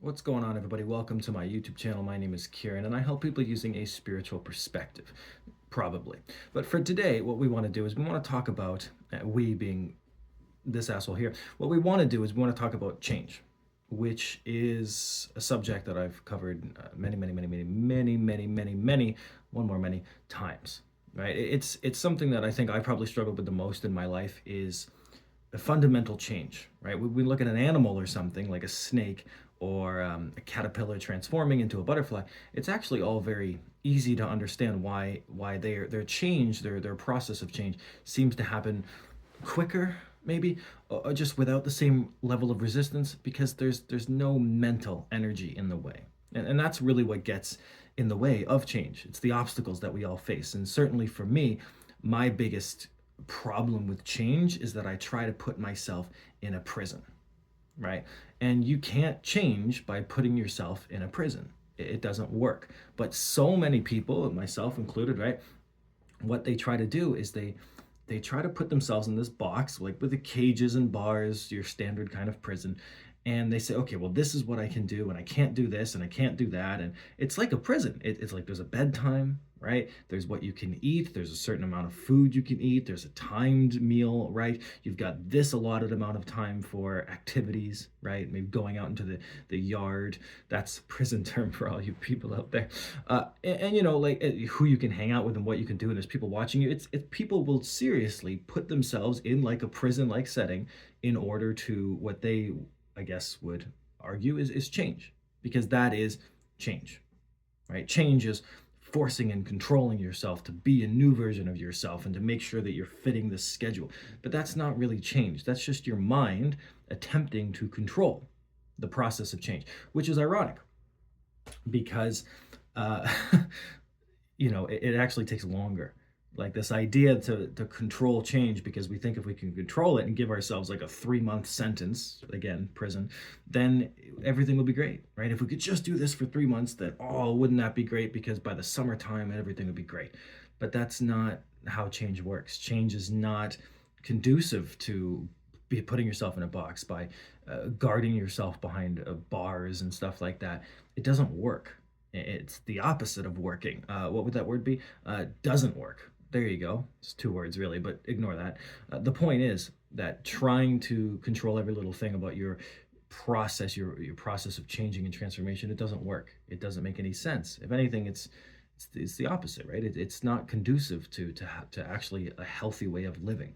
What's going on, everybody? Welcome to my YouTube channel. My name is Kieran, and I help people using a spiritual perspective, probably. But for today, what we want to do is we want to talk about, we being this asshole here, what we want to do is we want to talk about change, which is a subject that I've covered many times, right? It's something that I think I probably struggled with the most in my life is a fundamental change, right? We look at an animal or something like a snake or a caterpillar transforming into a butterfly. It's actually all very easy to understand why their change, their process of change, seems to happen quicker, maybe, or just without the same level of resistance because there's no mental energy in the way, and that's really what gets in the way of change. It's the obstacles that we all face, and certainly for me, my biggest problem with change is that I try to put myself in a prison, right? And you can't change by putting yourself in a prison. It doesn't work. But so many people, myself included, right? What they try to do is they try to put themselves in this box, like with the cages and bars, your standard kind of prison. And they say, okay, well, this is what I can do, and I can't do this, and I can't do that. And it's like a prison. It's like there's a bedtime, right? There's what you can eat. There's a certain amount of food you can eat. There's a timed meal, right? You've got this allotted amount of time for activities, right? Maybe going out into the yard. That's a prison term for all you people out there. And you know, like who you can hang out with and what you can do. And there's people watching you. It's people will seriously put themselves in like a prison-like setting in order to what they, I guess, would argue is change, because that is change, right? Change is forcing and controlling yourself to be a new version of yourself and to make sure that you're fitting this schedule. But that's not really change. That's just your mind attempting to control the process of change, which is ironic because, uh, it actually takes longer. Like this idea to control change, because we think if we can control it and give ourselves like a 3-month sentence, again, prison, then everything will be great, right? If we could just do this for 3 months, then, oh, wouldn't that be great? Because by the summertime, everything would be great. But that's not how change works. Change is not conducive to be putting yourself in a box by guarding yourself behind bars and stuff like that. It doesn't work. It's the opposite of working. What would that word be? Doesn't work. There you go. It's 2 words really, but ignore that. The point is that trying to control every little thing about your process, your process of changing and transformation, it doesn't work. It doesn't make any sense. If anything, it's the opposite, right? It's not conducive to actually a healthy way of living.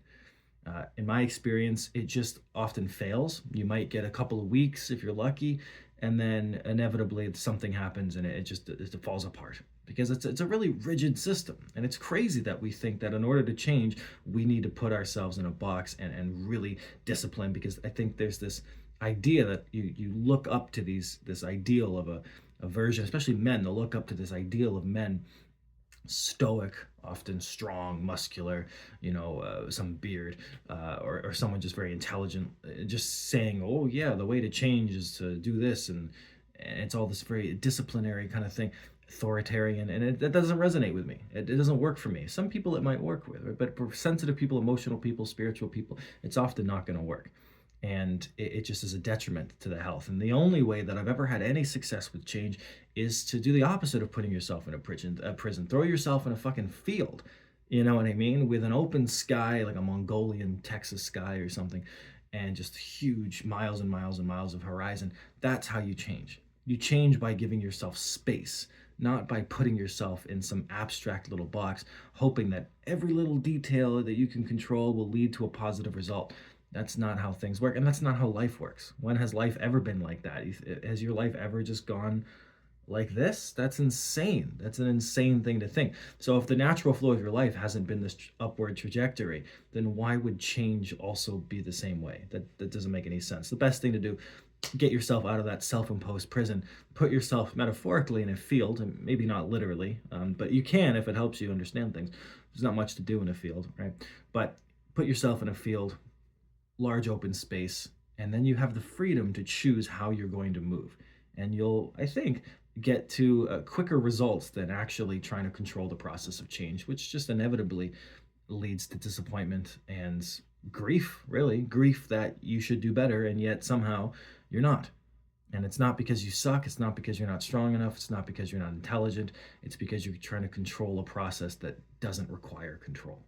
In my experience, it just often fails. You might get a couple of weeks if you're lucky, and then inevitably something happens and it falls apart because it's a really rigid system. And it's crazy that we think that in order to change, we need to put ourselves in a box and really discipline, because I think there's this idea that you look up to this ideal of a version, especially men, they'll look up to this ideal of men, stoic, often strong, muscular, some beard, or someone just very intelligent, just saying, oh yeah, the way to change is to do this, and it's all this very disciplinary kind of thing, authoritarian, and that doesn't resonate with me. It doesn't work for me. Some people it might work with, right? But for sensitive people, emotional people, spiritual people, it's often not going to work. And it just is a detriment to the health. And the only way that I've ever had any success with change is to do the opposite of putting yourself in a prison. Throw yourself in a fucking field, you know what I mean, with an open sky, like a Mongolian Texas sky or something, and just huge miles and miles and miles of horizon. That's how you change. You change by giving yourself space, not by putting yourself in some abstract little box, hoping that every little detail that you can control will lead to a positive result. That's not how things work, and that's not how life works. When has life ever been like that? Has your life ever just gone like this? That's insane. That's an insane thing to think. So if the natural flow of your life hasn't been this upward trajectory, then why would change also be the same way? That doesn't make any sense. The best thing to do, get yourself out of that self-imposed prison, put yourself metaphorically in a field, and maybe not literally, but you can if it helps you understand things. There's not much to do in a field, right? But put yourself in a field, large open space, and then you have the freedom to choose how you're going to move. And you'll, I think, get to quicker results than actually trying to control the process of change, which just inevitably leads to disappointment and grief, really. Grief that you should do better, and yet somehow you're not. And it's not because you suck, it's not because you're not strong enough, it's not because you're not intelligent, it's because you're trying to control a process that doesn't require control.